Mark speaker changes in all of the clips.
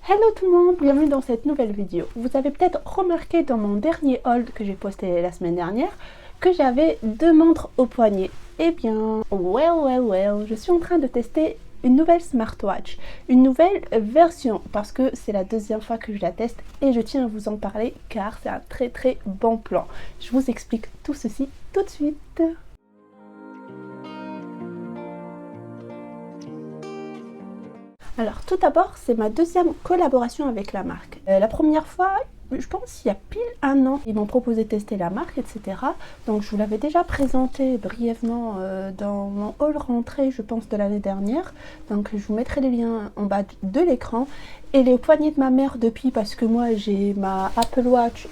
Speaker 1: Hello tout le monde, bienvenue dans cette nouvelle vidéo. Vous avez peut-être remarqué dans mon dernier haul que j'ai posté la semaine dernière que j'avais deux montres au poignet. Eh bien, well, je suis en train de tester une nouvelle smartwatch, une nouvelle version parce que c'est la deuxième fois que je la teste et je tiens à vous en parler car c'est un très bon plan. Je vous explique tout ceci tout de suite. Alors tout d'abord, c'est ma deuxième collaboration avec la marque. La première fois, je pense il y a pile un an, ils m'ont proposé de tester la marque, etc. Donc je vous l'avais déjà présenté brièvement dans mon haul rentrée, je pense, de l'année dernière. Donc je vous mettrai les liens en bas de l'écran. Et les poignets de ma mère depuis, parce que moi j'ai ma Apple Watch.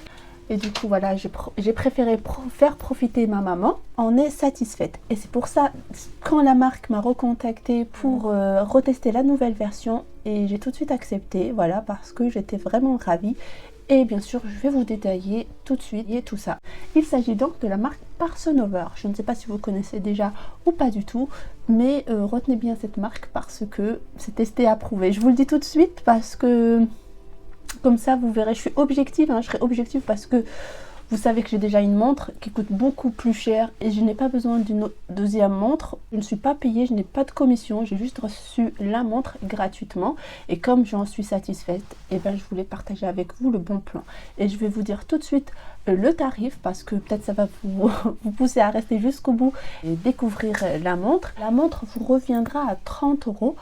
Speaker 1: Et du coup, voilà, j'ai préféré faire profiter ma maman. On est satisfaite. Et c'est pour ça, quand la marque m'a recontacté pour retester la nouvelle version, et j'ai tout de suite accepté, voilà, parce que j'étais vraiment ravie. Et bien sûr, je vais vous détailler tout de suite et tout ça. Il s'agit donc de la marque Parsonover. Je ne sais pas si vous connaissez déjà ou pas du tout, mais retenez bien cette marque parce que c'est testé et approuvé. Je vous le dis tout de suite parce que... Comme ça, vous verrez, je suis objective, je serai objective parce que vous savez que j'ai déjà une montre qui coûte beaucoup plus cher et je n'ai pas besoin d'une deuxième montre. Je ne suis pas payée, je n'ai pas de commission, j'ai juste reçu la montre gratuitement. Et comme j'en suis satisfaite, et ben, je voulais partager avec vous le bon plan. Et je vais vous dire tout de suite le tarif parce que peut-être ça va vous pousser à rester jusqu'au bout et découvrir la montre. La montre vous reviendra à 30 €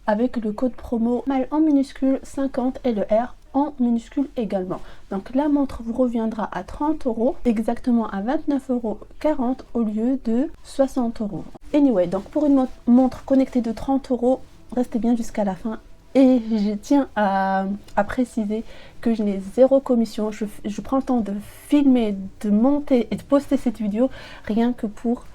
Speaker 1: avec le code promo MAL en minuscule 50 et le R en minuscule également. Donc la montre vous reviendra à 30 €, exactement à 29,40 € au lieu de 60 €. Anyway, donc pour une montre connectée de 30 €, restez bien jusqu'à la fin. Et je tiens à préciser que je n'ai zéro commission. Je prends le temps de filmer, de monter et de poster cette vidéo rien que pour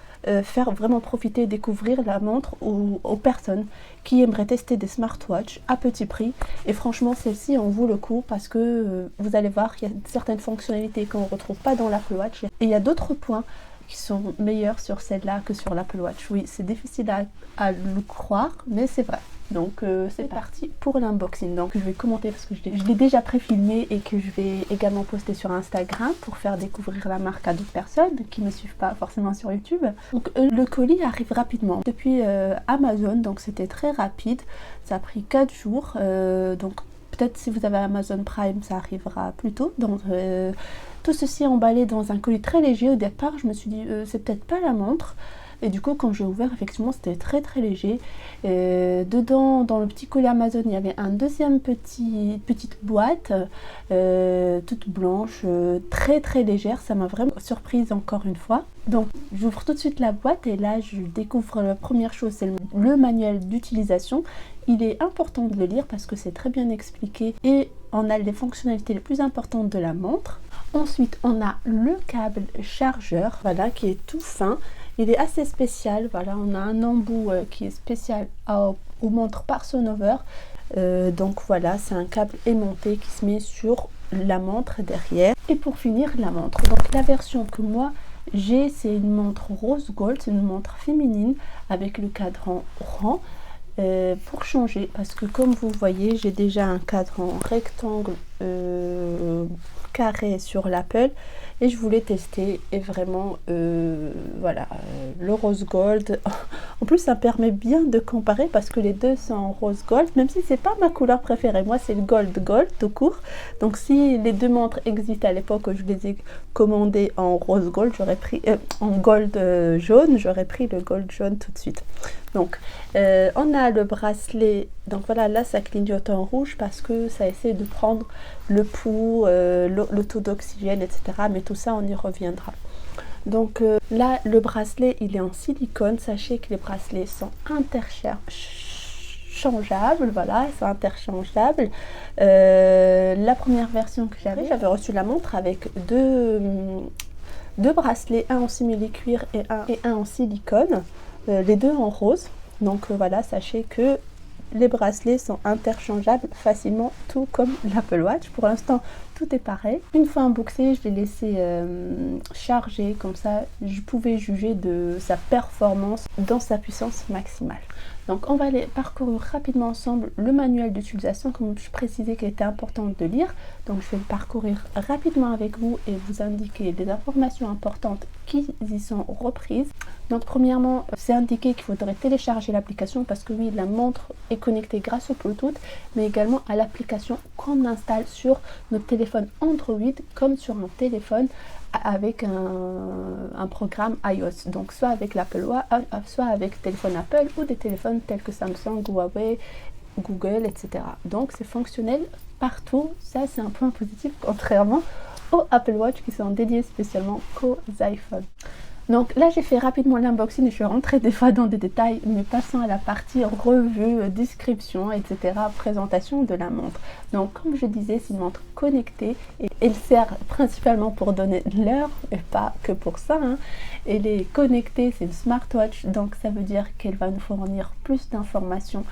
Speaker 1: faire vraiment profiter et découvrir la montre aux personnes qui aimeraient tester des smartwatches à petit prix. Et franchement, celle-ci en vaut le coup parce que vous allez voir, il y a certaines fonctionnalités qu'on ne retrouve pas dans l'Apple Watch. Et il y a d'autres points qui sont meilleurs sur celle-là que sur l'Apple Watch. Oui, c'est difficile à le croire, mais c'est vrai. Donc c'est parti pour l'unboxing. Donc je vais commenter parce que je l'ai déjà préfilmé et que je vais également poster sur Instagram pour faire découvrir la marque à d'autres personnes qui ne me suivent pas forcément sur YouTube. Donc le colis arrive rapidement depuis Amazon, donc c'était très rapide. Ça a pris 4 jours. Donc peut-être si vous avez Amazon Prime, ça arrivera plus tôt. Donc tout ceci est emballé dans un colis très léger. Au départ, je me suis dit c'est peut-être pas la montre. Et du coup, quand j'ai ouvert, effectivement, c'était très léger. Dedans, dans le petit colis Amazon, il y avait un deuxième petite boîte, toute blanche, très légère. Ça m'a vraiment surprise encore une fois. Donc, j'ouvre tout de suite la boîte et là, je découvre la première chose, c'est le manuel d'utilisation. Il est important de le lire parce que c'est très bien expliqué et on a les fonctionnalités les plus importantes de la montre. Ensuite, on a le câble chargeur, voilà, qui est tout fin. Il est assez spécial, voilà, on a un embout qui est spécial aux montres Parsonover. Donc voilà, c'est un câble aimanté qui se met sur la montre derrière. Et pour finir, la montre. Donc la version que moi j'ai, c'est une montre rose gold, c'est une montre féminine avec le cadran rond. Pour changer, parce que comme vous voyez, j'ai déjà un cadran rectangle carré sur l'Apple et je voulais tester et vraiment voilà, le rose gold. En plus ça permet bien de comparer parce que les deux sont en rose gold, même si c'est pas ma couleur préférée. Moi c'est le gold tout court. Donc si les deux montres existaient à l'époque où je les ai commandées en rose gold, j'aurais pris en gold jaune, j'aurais pris le gold jaune tout de suite. Donc on a le bracelet, donc voilà, là ça clignote en rouge parce que ça essaie de prendre le pouls, le taux d'oxygène, etc. Mais tout ça on y reviendra. Donc là le bracelet il est en silicone. Sachez que les bracelets sont interchangeables, voilà, c'est interchangeable. La première version que j'avais reçu la montre avec deux bracelets, un en simili-cuir et un en silicone. Les deux en rose. Donc voilà, sachez que les bracelets sont interchangeables facilement, tout comme l'Apple Watch. Pour l'instant, tout est pareil. Une fois unboxé, je l'ai laissé charger, comme ça je pouvais juger de sa performance dans sa puissance maximale. Donc on va aller parcourir rapidement ensemble le manuel d'utilisation, comme je précisais qu'il était important de lire. Donc je vais le parcourir rapidement avec vous et vous indiquer les informations importantes qui y sont reprises. Donc premièrement, c'est indiqué qu'il faudrait télécharger l'application parce que oui, la montre est connectée grâce au Bluetooth, mais également à l'application qu'on installe sur notre téléphone Android comme sur un téléphone avec un programme iOS, donc soit avec l'Apple Watch, soit avec téléphone Apple ou des téléphones tels que Samsung, Huawei, Google, etc. Donc c'est fonctionnel partout, ça c'est un point positif contrairement aux Apple Watch qui sont dédiés spécialement qu'aux iPhones. Donc là j'ai fait rapidement l'unboxing et je suis rentrée des fois dans des détails, mais passons à la partie revue, description, etc. présentation de la montre. Donc comme je disais, c'est une montre connectée et elle sert principalement pour donner l'heure et pas que pour ça, hein. Elle est connectée, c'est une smartwatch, donc ça veut dire qu'elle va nous fournir plus d'informations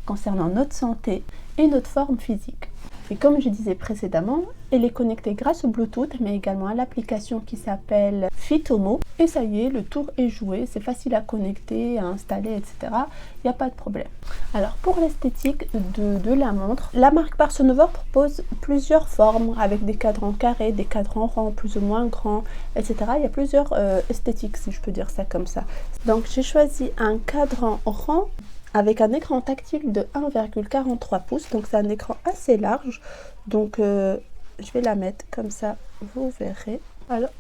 Speaker 1: concernant notre santé et notre forme physique. Et comme je disais précédemment, elle est connectée grâce au Bluetooth, mais également à l'application qui s'appelle Fitomo. Et ça y est, le tour est joué, c'est facile à connecter, à installer, etc. Il n'y a pas de problème. Alors pour l'esthétique de la montre, la marque Parsonover propose plusieurs formes avec des cadrans carrés, des cadrans ronds, plus ou moins grands, etc. Il y a plusieurs esthétiques, si je peux dire ça comme ça. Donc j'ai choisi un cadran rond avec un écran tactile de 1,43 pouces, donc c'est un écran assez large, donc je vais la mettre comme ça, vous verrez. Alors,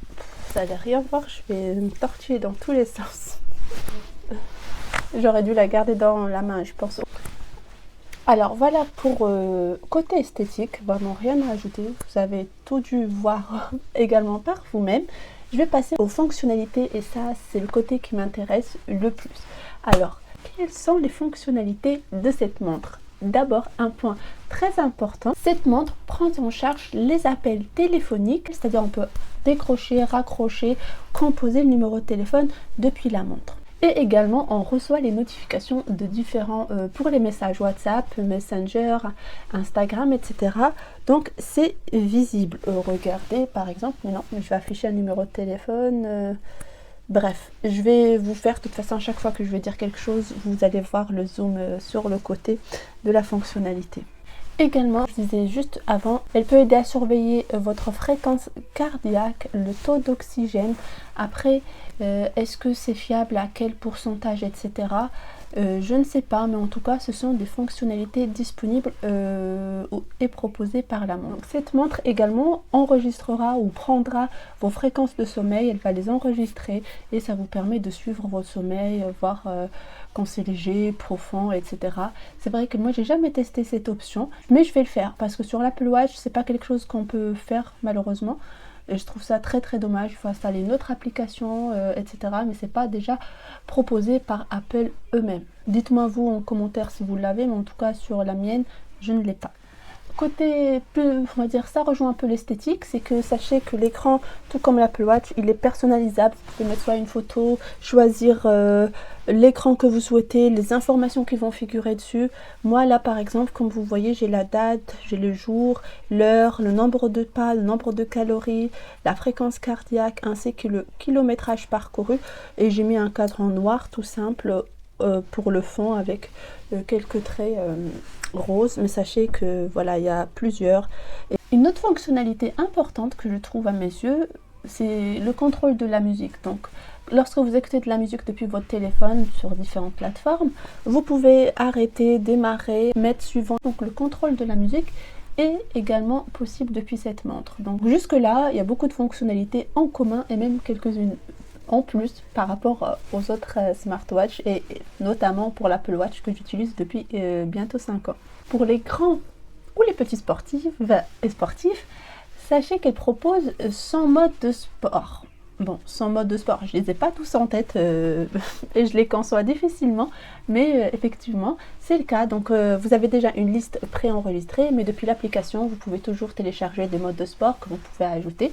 Speaker 1: vous n'allez rien voir, je vais me tortiller dans tous les sens. J'aurais dû la garder dans la main, je pense. Alors voilà pour côté esthétique, vraiment rien à ajouter, vous avez tout dû voir également par vous-même. Je vais passer aux fonctionnalités et ça c'est le côté qui m'intéresse le plus. Alors, quelles sont les fonctionnalités de cette montre? D'abord, un point très important, cette montre prend en charge les appels téléphoniques, c'est-à-dire on peut décrocher, raccrocher, composer le numéro de téléphone depuis la montre. Et également, on reçoit les notifications de différents, pour les messages WhatsApp, Messenger, Instagram, etc. Donc, c'est visible. Regardez, par exemple, mais non, je vais afficher un numéro de téléphone. Bref, je vais vous faire, de toute façon, à chaque fois que je vais dire quelque chose, vous allez voir le zoom sur le côté de la fonctionnalité. Également, je disais juste avant, elle peut aider à surveiller votre fréquence cardiaque, le taux d'oxygène. Après, est-ce que c'est fiable, à quel pourcentage, etc. Je ne sais pas, mais en tout cas, ce sont des fonctionnalités disponibles et proposées par la montre. Cette montre également enregistrera ou prendra vos fréquences de sommeil, elle va les enregistrer et ça vous permet de suivre votre sommeil, voir quand c'est léger, profond, etc. C'est vrai que moi, j'ai jamais testé cette option, mais je vais le faire parce que sur l'Apple Watch, c'est pas quelque chose qu'on peut faire malheureusement. Et je trouve ça très très dommage, il faut installer une autre application, etc. Mais c'est pas déjà proposé par Apple eux-mêmes. Dites-moi vous en commentaire si vous l'avez, mais en tout cas sur la mienne, je ne l'ai pas. Côté, on va dire, ça rejoint un peu l'esthétique, c'est que sachez que l'écran, tout comme l'Apple Watch, il est personnalisable. Vous pouvez mettre soit une photo, choisir l'écran que vous souhaitez, les informations qui vont figurer dessus. Moi là par exemple, comme vous voyez, j'ai la date, j'ai le jour, l'heure, le nombre de pas, le nombre de calories, la fréquence cardiaque ainsi que le kilométrage parcouru. Et j'ai mis un cadran noir tout simple pour le fond avec quelques traits roses, mais sachez que voilà, il y a plusieurs. Et une autre fonctionnalité importante que je trouve à mes yeux, c'est le contrôle de la musique. Donc lorsque vous écoutez de la musique depuis votre téléphone sur différentes plateformes, vous pouvez arrêter, démarrer, mettre suivant. Donc le contrôle de la musique est également possible depuis cette montre. Donc jusque là, il y a beaucoup de fonctionnalités en commun et même quelques-unes en plus par rapport aux autres smartwatches et notamment pour l'Apple Watch que j'utilise depuis bientôt 5 ans. Pour les grands ou les petits sportifs, sachez qu'elle propose 100 modes de sport. Bon, 100 modes de sport, je les ai pas tous en tête et je les conçois difficilement, mais effectivement c'est le cas. Donc vous avez déjà une liste préenregistrée, mais depuis l'application vous pouvez toujours télécharger des modes de sport que vous pouvez ajouter.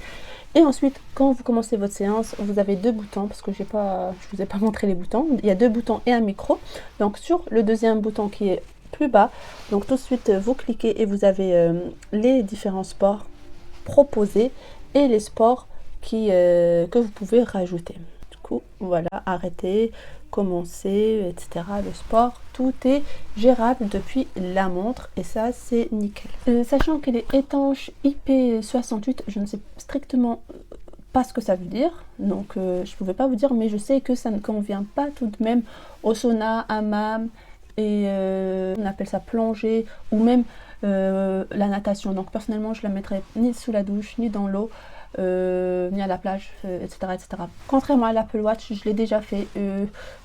Speaker 1: Et ensuite, quand vous commencez votre séance, vous avez deux boutons, parce que je vous ai pas montré les boutons. Il y a deux boutons et un micro. Donc sur le deuxième bouton qui est plus bas, donc tout de suite vous cliquez et vous avez les différents sports proposés et les sports que vous pouvez rajouter. coup, voilà, arrêter, commencer, etc. Le sport, tout est gérable depuis la montre et ça, c'est nickel. Sachant qu'elle est étanche IP68, je ne sais strictement pas ce que ça veut dire, donc je pouvais pas vous dire, mais je sais que ça ne convient pas tout de même au sauna, hammam et on appelle ça plongée ou même la natation. Donc personnellement, je la mettrais ni sous la douche, ni dans l'eau, ni à la plage, etc., etc. Contrairement à l'Apple Watch, je l'ai déjà fait.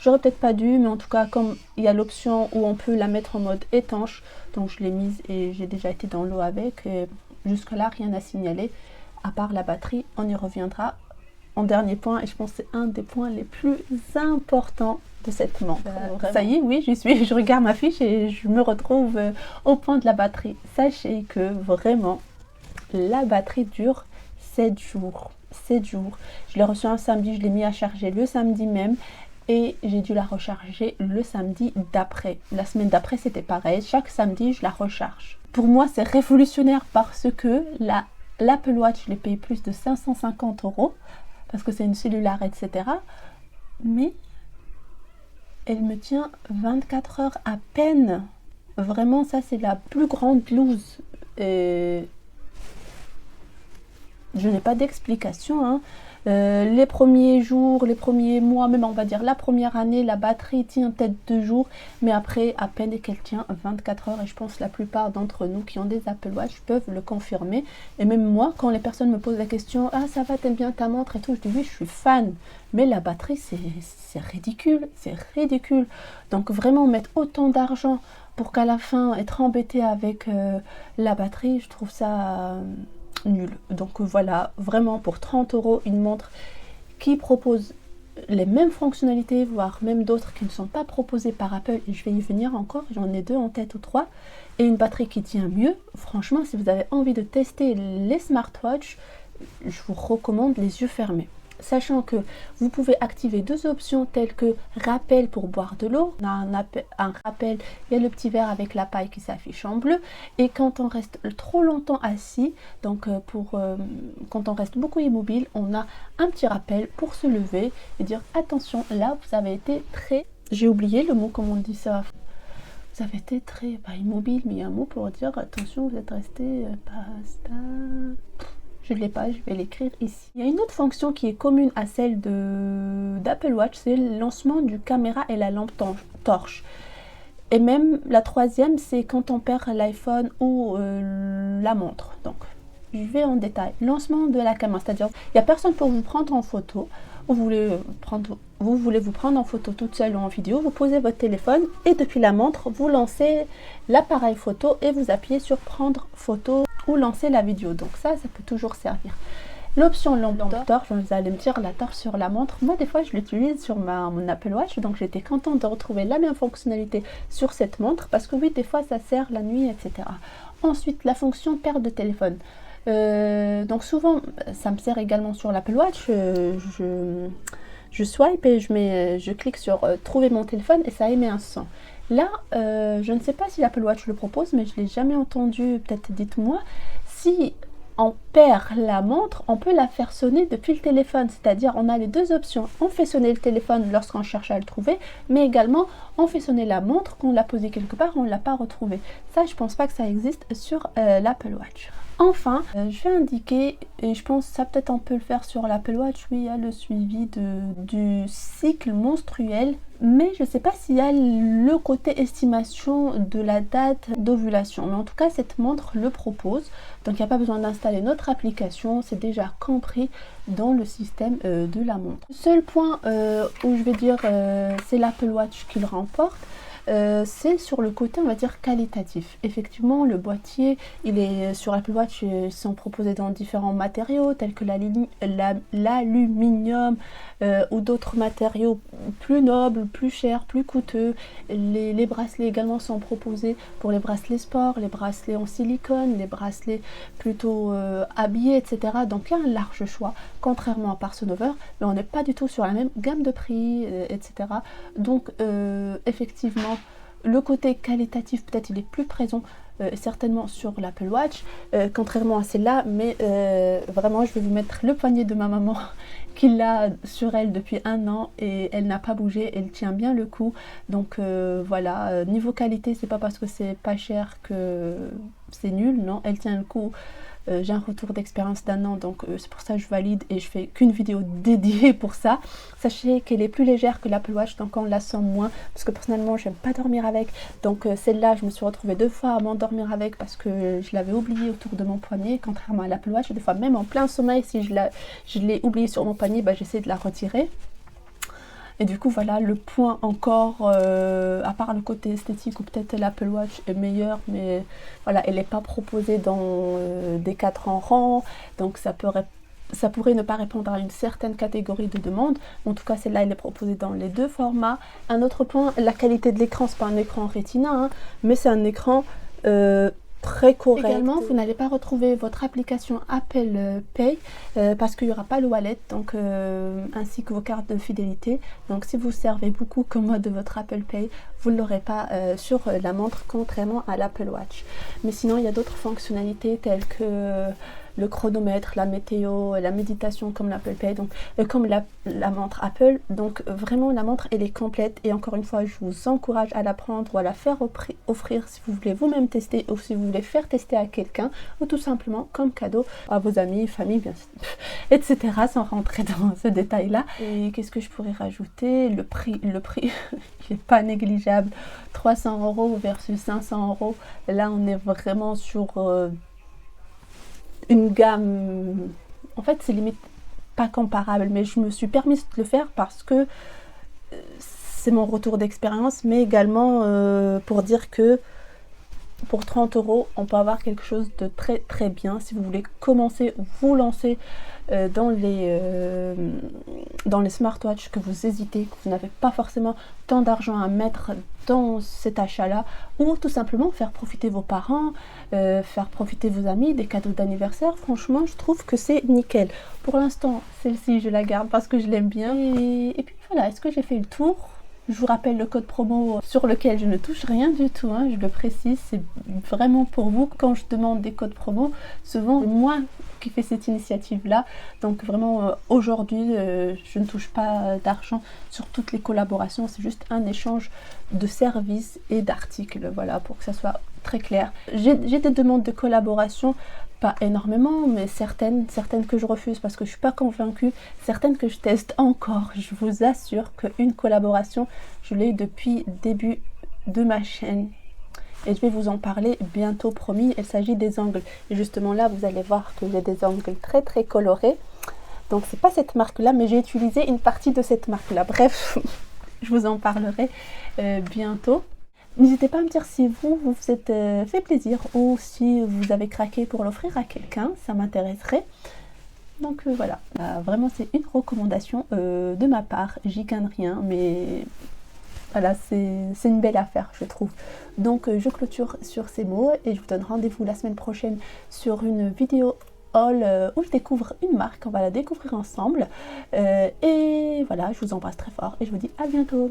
Speaker 1: J'aurais peut-être pas dû, mais en tout cas, comme il y a l'option où on peut la mettre en mode étanche, donc je l'ai mise et j'ai déjà été dans l'eau avec. Jusque-là, rien à signaler, à part la batterie. On y reviendra en dernier point, et je pense que c'est un des points les plus importants de cette montre. Ça y est, oui, je regarde ma fiche et je me retrouve au point de la batterie. Sachez que vraiment, la batterie dure 7 jours. 7 jours. Je l'ai reçue un samedi, je l'ai mis à charger le samedi même et j'ai dû la recharger le samedi d'après. La semaine d'après, c'était pareil. Chaque samedi, je la recharge. Pour moi, c'est révolutionnaire parce que l'Apple Watch, je l'ai payé plus de 550 € parce que c'est une cellulaire, etc. Mais elle me tient 24 heures à peine. Vraiment, ça, c'est la plus grande loose. Et je n'ai pas d'explication, hein. Les premiers jours, les premiers mois, même on va dire la première année, la batterie tient peut-être 2 jours, mais après, à peine qu'elle tient 24 heures, et je pense que la plupart d'entre nous qui ont des Apple Watch peuvent le confirmer. Et même moi, quand les personnes me posent la question « Ah, ça va, t'aimes bien ta montre et tout ?» je dis « Oui, je suis fan. » Mais la batterie, c'est ridicule, c'est ridicule. Donc vraiment, mettre autant d'argent pour qu'à la fin, être embêté avec la batterie, je trouve ça nul. Donc voilà, vraiment pour 30 € une montre qui propose les mêmes fonctionnalités, voire même d'autres qui ne sont pas proposées par Apple, et je vais y venir encore, j'en ai 2 en tête ou 3, et une batterie qui tient mieux. Franchement, si vous avez envie de tester les smartwatches, je vous recommande les yeux fermés. Sachant que vous pouvez activer 2 options telles que rappel pour boire de l'eau. On a un rappel, il y a le petit verre avec la paille qui s'affiche en bleu. Et quand on reste trop longtemps assis, donc quand on reste beaucoup immobile, on a un petit rappel pour se lever et dire attention, là vous avez été très... J'ai oublié le mot, comment on dit ça. Vous avez été très, pas immobile, mais il y a un mot pour dire attention, vous êtes resté pas stable. Je ne l'ai pas, je vais l'écrire ici. Il y a une autre fonction qui est commune à celle d'Apple Watch, c'est le lancement du caméra et la lampe torche. Et même la troisième, c'est quand on perd l'iPhone ou la montre. Donc, je vais en détail. Lancement de la caméra, c'est-à-dire, il n'y a personne pour vous prendre en photo. Vous voulez vous prendre en photo toute seule ou en vidéo, vous posez votre téléphone et depuis la montre, vous lancez l'appareil photo et vous appuyez sur prendre photo ou lancer la vidéo. Donc ça peut toujours servir. L'option lampe torche, vous allez me dire la torche sur la montre. Moi, des fois, je l'utilise sur mon Apple Watch, donc j'étais contente de retrouver la même fonctionnalité sur cette montre parce que oui, des fois, ça sert la nuit, etc. Ensuite, la fonction perte de téléphone. Donc souvent, ça me sert également sur l'Apple Watch. Je swipe et je clique sur trouver mon téléphone et ça émet un son. Là, je ne sais pas si l'Apple Watch le propose, mais je ne l'ai jamais entendu, peut-être dites-moi. Si on perd la montre, on peut la faire sonner depuis le téléphone, c'est-à-dire on a les 2 options. On fait sonner le téléphone lorsqu'on cherche à le trouver, mais également on fait sonner la montre quand on l'a posée quelque part, on ne l'a pas retrouvée. Ça, je pense pas que ça existe sur l'Apple Watch. Enfin, je vais indiquer, et je pense que ça peut-être on peut le faire sur l'Apple Watch, oui, il y a le suivi du cycle menstruel, mais je ne sais pas s'il y a le côté estimation de la date d'ovulation. Mais en tout cas, cette montre le propose, donc il n'y a pas besoin d'installer notre application, c'est déjà compris dans le système de la montre. Le seul point où je vais dire c'est l'Apple Watch qui le remporte, c'est sur le côté, on va dire, qualitatif. Effectivement, le boîtier, il est sur Apple Watch, ils sont proposés dans différents matériaux tels que l'aluminium ou d'autres matériaux plus nobles, plus chers, plus coûteux. Les bracelets également sont proposés pour les bracelets sport, les bracelets en silicone, les bracelets plutôt habillés, etc. Donc il y a un large choix, contrairement à Parsonover, mais on n'est pas du tout sur la même gamme de prix, etc. Donc effectivement, le côté qualitatif peut-être il est plus présent certainement sur l'Apple Watch, contrairement à celle-là, mais vraiment je vais vous mettre le poignet de ma maman qui l'a sur elle depuis 1 an et elle n'a pas bougé, elle tient bien le coup. Donc voilà, niveau qualité, c'est pas parce que c'est pas cher que c'est nul, non, elle tient le coup. J'ai un retour d'expérience d'1 an, donc c'est pour ça que je valide et je fais qu'une vidéo dédiée pour ça. Sachez qu'elle est plus légère que l'Apple Watch, donc on la sent moins, parce que personnellement j'aime pas dormir avec, donc celle-là je me suis retrouvée 2 fois à m'endormir avec parce que je l'avais oubliée autour de mon poignet, contrairement à l'Apple Watch, des fois même en plein sommeil, si je l'ai oubliée sur mon poignet, bah, j'essaie de la retirer. Et du coup voilà, le point encore, à part le côté esthétique ou peut-être l'Apple Watch est meilleur, mais voilà, elle n'est pas proposée dans des 4 en rang, donc ça pourrait ne pas répondre à une certaine catégorie de demandes. En tout cas, celle-là, elle est proposée dans les 2 formats. Un autre point, la qualité de l'écran, c'est pas un écran Retina, hein, mais c'est un écran très correct. Également, vous n'allez pas retrouver votre application Apple Pay parce qu'il n'y aura pas le wallet, donc ainsi que vos cartes de fidélité. Donc si vous servez beaucoup comme de votre Apple Pay, vous ne l'aurez pas sur la montre, contrairement à l'Apple Watch. Mais sinon, il y a d'autres fonctionnalités telles que le chronomètre, la météo, la méditation comme l'Apple Pay, donc comme la montre Apple. Donc vraiment la montre elle est complète et encore une fois je vous encourage à la prendre ou à la faire offrir si vous voulez vous-même tester ou si vous voulez faire tester à quelqu'un ou tout simplement comme cadeau à vos amis, famille, bien sûr, etc. sans rentrer dans ce détail là. Et qu'est-ce que je pourrais rajouter? Le prix il n'est pas négligeable, 300 € versus 500 €. Là on est vraiment sur une gamme, en fait c'est limite pas comparable, mais je me suis permise de le faire parce que c'est mon retour d'expérience, mais également pour dire que pour 30 € on peut avoir quelque chose de très très bien si vous voulez commencer, vous lancer dans les smartwatches, que vous hésitez, que vous n'avez pas forcément tant d'argent à mettre dans cet achat là, ou tout simplement faire profiter vos parents, faire profiter vos amis des cadeaux d'anniversaire. Franchement je trouve que c'est nickel. Pour l'instant celle-ci je la garde parce que je l'aime bien et puis voilà. Est-ce que j'ai fait le tour? Je vous rappelle le code promo sur lequel je ne touche rien du tout, hein, je le précise, c'est vraiment pour vous. Quand je demande des codes promo, souvent c'est moi qui fais cette initiative là, donc vraiment aujourd'hui je ne touche pas d'argent sur toutes les collaborations, c'est juste un échange de services et d'articles, voilà, pour que ça soit très clair. J'ai des demandes de collaboration, pas énormément, mais certaines que je refuse parce que je suis pas convaincue, certaines que je teste encore. Je vous assure qu'une collaboration, je l'ai depuis début de ma chaîne et je vais vous en parler bientôt, promis. Il s'agit des ongles et justement là vous allez voir que j'ai des ongles très très colorés, donc c'est pas cette marque là, mais j'ai utilisé une partie de cette marque là. Bref, je vous en parlerai bientôt. N'hésitez pas à me dire si vous vous êtes fait plaisir ou si vous avez craqué pour l'offrir à quelqu'un, ça m'intéresserait. Donc voilà, vraiment c'est une recommandation de ma part, j'y gagne rien, mais voilà, c'est une belle affaire je trouve. Donc je clôture sur ces mots et je vous donne rendez-vous la semaine prochaine sur une vidéo haul où je découvre une marque, on va la découvrir ensemble. Et voilà, je vous embrasse très fort et je vous dis à bientôt.